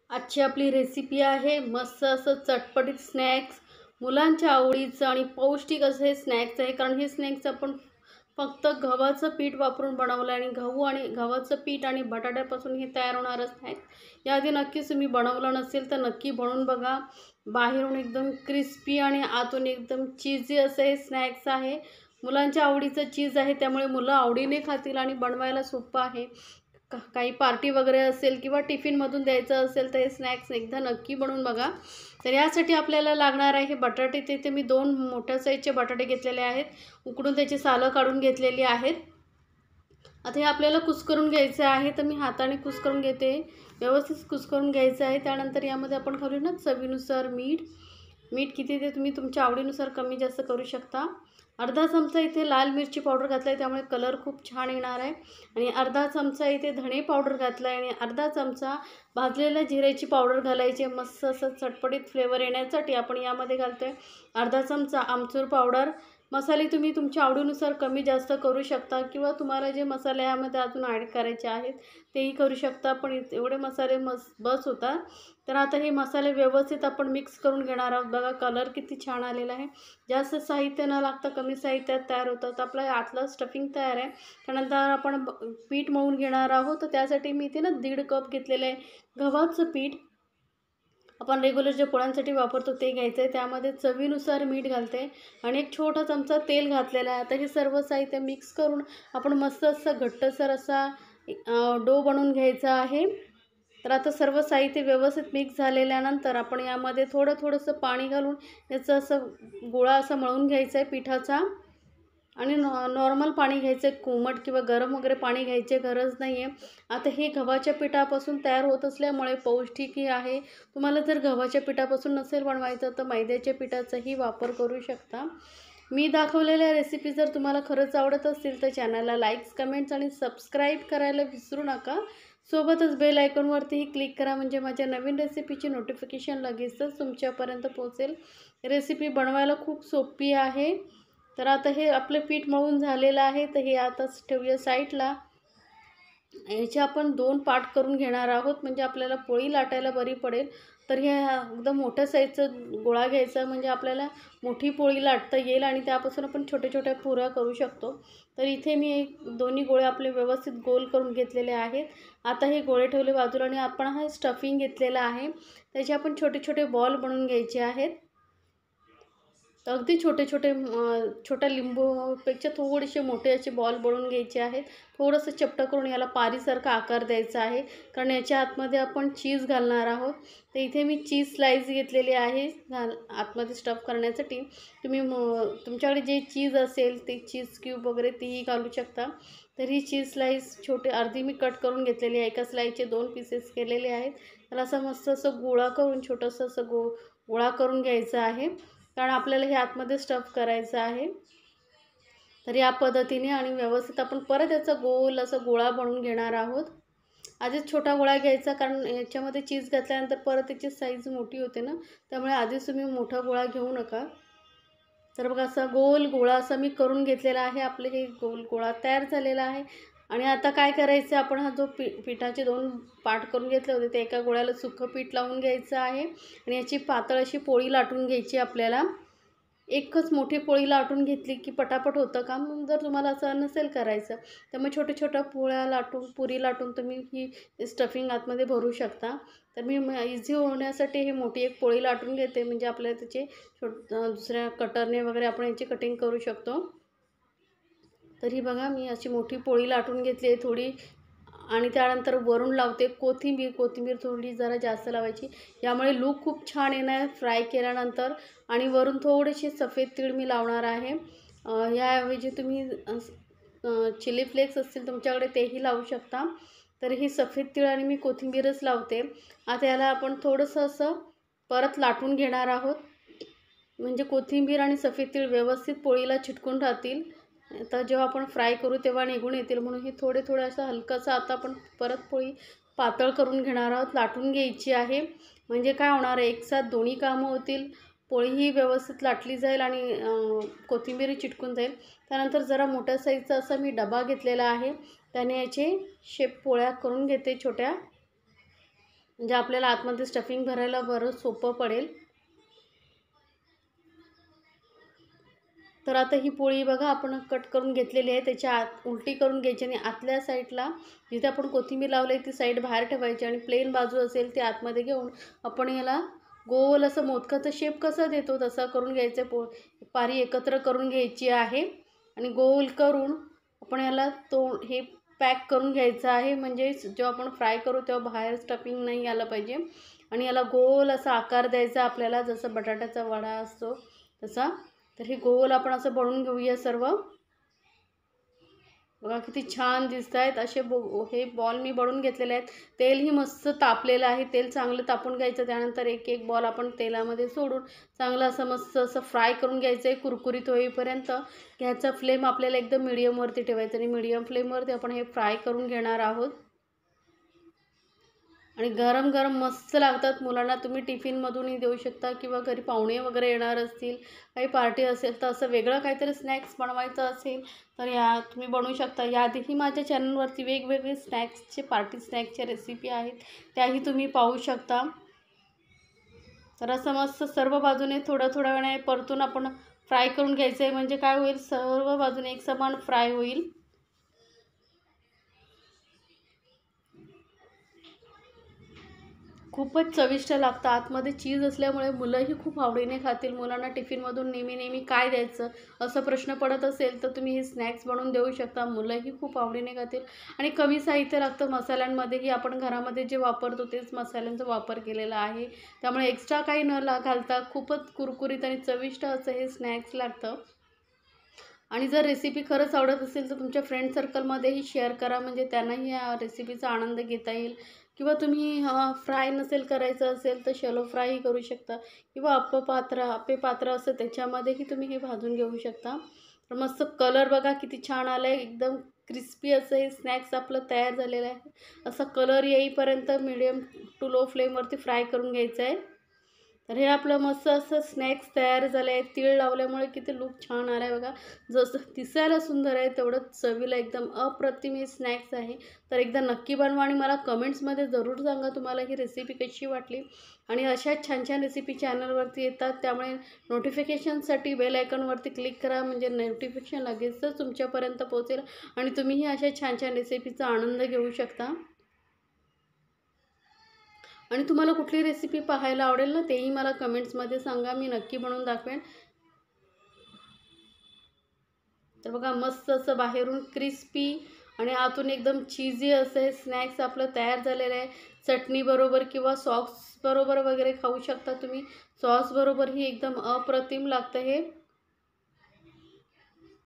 आजची आपली रेसिपी आहे मस्त असं चटपटीत स्नॅक्स, मुलांच्या आवडीचं आणि पौष्टिक असं हे स्नॅक्स आहे. कारण हे स्नॅक्स आपण फक्त गव्हाचं पीठ वापरून बनवलं आणि गहू आणि गव्हाचं पीठ आणि बटाट्यापासून हे तयार होणारं स्नॅक्स याआधी नक्कीच तुम्ही बनवलं नसेल तर नक्की बनवून बघा. बाहेरून एकदम क्रिस्पी आणि आतून एकदम चीजी असं हे स्नॅक्स आहे. मुलांच्या आवडीचं चीज आहे, त्यामुळे मुलं आवडीने खातील आणि बनवायला सोपं आहे. काही पार्टी वगैरे असेल किंवा टिफिनमधून द्यायचं असेल तर हे स्नॅक्स एकदा नक्की बनवून बघा. तर यासाठी आपल्याला लागणार आहे हे बटाटे. तिथे मी 2 मोठ्या साईजचे बटाटे घेतलेले आहेत, उकडून त्याची सालं काढून घेतलेली आहेत. आता हे आपल्याला कुस्करून घ्यायचं आहे, तर मी हाताने कुस्करून घेते. व्यवस्थित कुस्करून घ्यायचं आहे. त्यानंतर यामध्ये आपण घालू ना चवीनुसार मीठ. मीठ किती ते तुम्ही तुमच्या आवडीनुसार कमी जास्त करू शकता. अर्धा चमचा इथे लाल मिरची पावडर घातला आहे, त्यामुळे कलर खूप छान येणार आहे. आणि अर्धा चमचा इथे धणे पावडर घातला आहे आणि अर्धा चमचा भाजलेल्या जिऱ्याची पावडर घालायची. मस्त असं चटपटीत फ्लेवर येण्यासाठी आपण यामध्ये घालतो आहे अर्धा चमचा आमचूर पावडर. मसाले तुम्ही तुमच्या आवडीनुसार कमी जास्त करू शकता किंवा तुम्हाला जे मसाले यामध्ये अजून ॲड करायचे आहेत तेही करू शकता, पण एवढे मसाले बस होतात. तर आता हे मसाले व्यवस्थित आपण मिक्स करून घेणार आहोत. बघा कलर किती छान आलेला आहे. जास्त साहित्य न लागता कमी साहित्यात तयार होतं. तर आपलं आतलं स्टफिंग तयार आहे. त्यानंतर आपण पीठ मळून घेणार आहोत. तर त्यासाठी मी इथे ना 1.5 कप घेतलेलं आहे गव्हाचं पीठ. आपण रेग्युलर जे पोळ्यांसाठी वापरतो ते घ्यायचं आहे. त्यामध्ये चवीनुसार मीठ घालते आणि एक छोटा चमचा तेल घातलेला आहे. आता हे सर्व साहित्य मिक्स करून आपण मस्त असं घट्टसर असा डो बनवून घ्यायचा आहे. तर आता सर्व साहित्य व्यवस्थित मिक्स झालेल्यानंतर आपण यामध्ये थोडंसं पाणी घालून याचं असं गोळा असा मळून घ्यायचा आहे पिठाचा. आणि नॉर्मल पाणी घ्यायचं आहे, कोमट किंवा गरम वगैरे पाणी घ्यायची गरज नाही आहे. आता हे गव्हाच्या पिठापासून तयार होत असल्यामुळे पौष्टिकही आहे. तुम्हाला जर गव्हाच्या पिठापासून नसेल बनवायचं तर मैद्याच्या पिठाचाही वापर करू शकता. मी दाखवलेल्या रेसिपी जर तुम्हाला खरंच आवडत असतील तर चॅनलला लाईक्स, कमेंट्स आणि सबस्क्राईब करायला विसरू नका. सोबतच बेल आयकॉनवरतीही क्लिक करा, म्हणजे माझ्या नवीन रेसिपीची नोटिफिकेशन लगेचच तुमच्यापर्यंत पोहोचेल. रेसिपी बनवायला खूप सोपी आहे. तर आता हे आपलं पीठ मळून झालेलं आहे, तर हे आताच ठेवूया साईडला. याचे आपण 2 पार्ट करून घेणार आहोत, म्हणजे आपल्याला पोळी लाटायला बरी पडेल. तर हे एकदम मोठ्या साईजचा गोळा घ्यायचा, म्हणजे आपल्याला मोठी पोळी लाटता येईल आणि त्यापासून आपण छोट्या छोट्या पुऱ्या करू शकतो. तर इथे मी दोन्ही गोळे आपले व्यवस्थित गोल करून घेतलेले आहेत. आता हे गोळे ठेवले बाजूला आणि आपण हा स्टफिंग घेतलेला आहे, त्याचे आपण छोटे छोटे बॉल बनवून घ्यायचे आहेत. तर अगदी छोट्या लिंबूपेक्षा थोडेसे मोठे असे बॉल बनवून घ्यायचे आहेत. थोडंसं चपटं करून याला पारीसारखा आकार द्यायचा आहे, कारण याच्या आतमध्ये आपण चीज घालणार आहोत. तर इथे मी चीज स्लाईस घेतलेली आहे आतमध्ये स्टफ करण्यासाठी. तुम्ही तुमच्याकडे जे चीज असेल ते चीज क्यूब वगैरे तेही घालू शकता. तर ही चीज स्लाईस छोटी अर्धी मी कट करून घेतलेली आहे. एका स्लाईसचे 2 पीसेस केलेले आहेत. तर असं मस्त असं गोळा करून छोटंसं असं गोळा करून घ्यायचं आहे, कारण आपल्याला हे आतमध्ये स्टफ करायचं आहे. तर या पद्धतीने आणि व्यवस्थित आपण परत याचा गोल असा गोळा बनवून घेणार आहोत. आधीच छोटा गोळा घ्यायचा, कारण याच्यामध्ये चीज घातल्यानंतर परत त्याची साईज मोठी होते ना, त्यामुळे आधीच तुम्ही मोठा गोळा घेऊ नका. तर बघा असा गोल गोळा असा मी करून घेतलेला आहे. आपले हे गोल गोळा तयार झालेला आहे. आणि आता काय करायचं, आपण हा जो पिठाचे 2 पार्ट करून घेतले होते ते एका गोळ्याला सुकं पीठ लावून घ्यायचं आहे आणि याची पातळ अशी पोळी लाटून घ्यायची आपल्याला. एकच मोठी पोळी लाटून घेतली की पटापट होतं काम. जर तुम्हाला असं नसेल करायचं तर मग छोट्या पोळ्या लाटून पुरी लाटून तुम्ही ही स्टफिंग आतमध्ये भरू शकता. तर मी इझी होण्यासाठी ही मोठी एक पोळी लाटून घेते, म्हणजे आपल्याला त्याचे दुसऱ्या कटरने वगैरे आपण याची कटिंग करू शकतो. तर ही बघा मी अशी मोठी पोळी लाटून घेतली आहे थोडी. आणि त्यानंतर वरून लावते कोथिंबीर थोडी जरा जास्त लावायची, यामुळे लूक खूप छान येणार फ्राय केल्यानंतर. आणि वरून थोडेसे सफेद तीळ मी लावणार आहे. याऐवजी तुम्ही चिली फ्लेक्स असतील तुमच्याकडे तेही लावू शकता. तर ही सफेद तीळ आणि मी कोथिंबीरच लावते. आता याला आपण थोडंसं असं परत लाटून घेणार आहोत, म्हणजे कोथिंबीर आणि सफेद तीळ व्यवस्थित पोळीला चिटकून राहतील. तर जेव्हा आपण फ्राय करू तेव्हा निघून येतील, म्हणून हे थोडं असं हलकंसं आता आपण परत पोळी पातळ करून घेणार आहोत, लाटून घ्यायची आहे. म्हणजे काय होणार आहे, एकसाथ दोन्ही कामं होतील. पोळीही व्यवस्थित लाटली जाईल आणि कोथिंबीरही चिटकून जाईल. त्यानंतर जरा मोठ्या साईजचा असा मी डबा घेतलेला आहे, त्याने याचे शेप पोळ्या करून घेते छोट्या. म्हणजे आपल्याला आतमध्ये स्टफिंग भरायला बरं सोपं पडेल. तर आता ही पोळी बघा आपण कट करून घेतलेली आहे. त्याच्या आत उलटी करून घ्यायची आणि आतल्या साईडला जिथे आपण कोथिंबीर लावली आहे ती साईड बाहेर ठेवायची आणि प्लेन बाजू असेल ती आतमध्ये घेऊन आपण याला गोल असं मोदकाचा शेप कसा देतो तसा करून घ्यायचं. पारी एकत्र करून घ्यायची आहे आणि गोल करून आपण याला हे पॅक करून घ्यायचं आहे. म्हणजे जेव्हा आपण फ्राय करू तेव्हा बाहेर स्टफिंग नाही आलं पाहिजे. आणि याला गोल असा आकार द्यायचा आपल्याला, जसं बटाट्याचा वडा असतो तसा. तर हे गोल आपण असं बनवून घेऊया सर्व. बघा किती छान दिसत आहेत असे हे बॉल मी बनवून घेतलेले आहेत. तेलही मस्त तापलेलं आहे. तेल चांगलं तापून घ्यायचं. त्यानंतर एक एक बॉल आपण तेलामध्ये सोडून चांगलं असं मस्त असं फ्राय करून घ्यायचं आहे कुरकुरीत होईपर्यंत. ह्याचा फ्लेम आपल्याला एकदम मिडियमवरती ठेवायचं आणि मिडियम फ्लेमवरती आपण हे फ्राय करून घेणार आहोत. आणि गरम गरम मस्त लागतात. मुलांना तुम्ही टिफिनमधूनही देऊ शकता किंवा घरी पाहुणे वगैरे येणार असतील, काही पार्टी असेल तर असं वेगळं काहीतरी स्नॅक्स बनवायचं असेल तर तुम्ही बनवू शकता. याआधीही माझ्या चॅनलवरती वेगवेगळे स्नॅक्सचे पार्टी स्नॅक्सच्या रेसिपी आहेत, त्याही तुम्ही पाहू शकता. तर असं मस्त सर्व बाजूने थोड्या वेळाने परतून आपण फ्राय करून घ्यायचं आहे. म्हणजे काय होईल, सर्व बाजूने एक समान फ्राय होईल. खूपच चविष्ट लागतं. आतमध्ये चीज असल्यामुळे मुलंही खूप आवडीने खातील. मुलांना टिफिनमधून नेहमी काय द्यायचं असं प्रश्न पडत असेल तर तुम्ही हे स्नॅक्स बनवून देऊ शकता. मुलंही खूप आवडीने खातील. आणि कमी साहित्य लागतं. मसाल्यांमध्येही आपण घरामध्ये जे वापरतो तेच मसाल्यांचा वापर केलेला आहे. त्यामुळे एक्स्ट्रा काही न घालता खूपच कुरकुरीत आणि चविष्ट असं हे स्नॅक्स लागतं. आणि जर रेसिपी खरंच आवडत असेल तर तुमच्या फ्रेंड सर्कलमध्येही शेअर करा, म्हणजे त्यांनाही या रेसिपीचा आनंद घेता येईल. किंवा तुम्ही फ्राय नसेल करायचं असेल तर शॅलो फ्रायही करू शकता किंवा आप्पे पात्र असं त्याच्यामध्येही तुम्ही हे भाजून घेऊ शकता. तर मस्त कलर बघा किती छान आला आहे. एकदम क्रिस्पी असं हे स्नॅक्स आपलं तयार झालेलं आहे. असा कलर येईपर्यंत मिडियम टू लो फ्लेमवरती फ्राय करून घ्यायचं आहे. तर हे आपलं मस्त असं स्नॅक्स तयार झालं आहे. तीळ लावल्यामुळे किती लूक छान आला आहे बघा. जसं दिसायला सुंदर आहे तेवढंच चवीला एकदम अप्रतिम हे स्नॅक्स आहे. तर एकदा नक्की बनवा आणि मला कमेंट्समध्ये जरूर सांगा तुम्हाला ही रेसिपी कशी वाटली. आणि अशाच छान रेसिपी चॅनलवरती येतात, त्यामुळे नोटिफिकेशनसाठी बेल आयकॉनवरती क्लिक करा, म्हणजे नोटिफिकेशन लगेचच तुमच्यापर्यंत पोहोचेल आणि तुम्हीही अशा छान रेसिपीचा आनंद घेऊ शकता. आणि तुम्हाला कुठली रेसिपी पाहायला आवडेल ना, तेही मला कमेंट्समध्ये सांगा, मी नक्की बनवून दाखवेन. तर बघा मस्त असं बाहेरून क्रिस्पी आणि आतून एकदम चीजी असं हे स्नॅक्स आपलं तयार झालेलं आहे. चटणीबरोबर किंवा सॉसबरोबर वगैरे खाऊ शकता तुम्ही. सॉसबरोबरही एकदम अप्रतिम लागतं हे.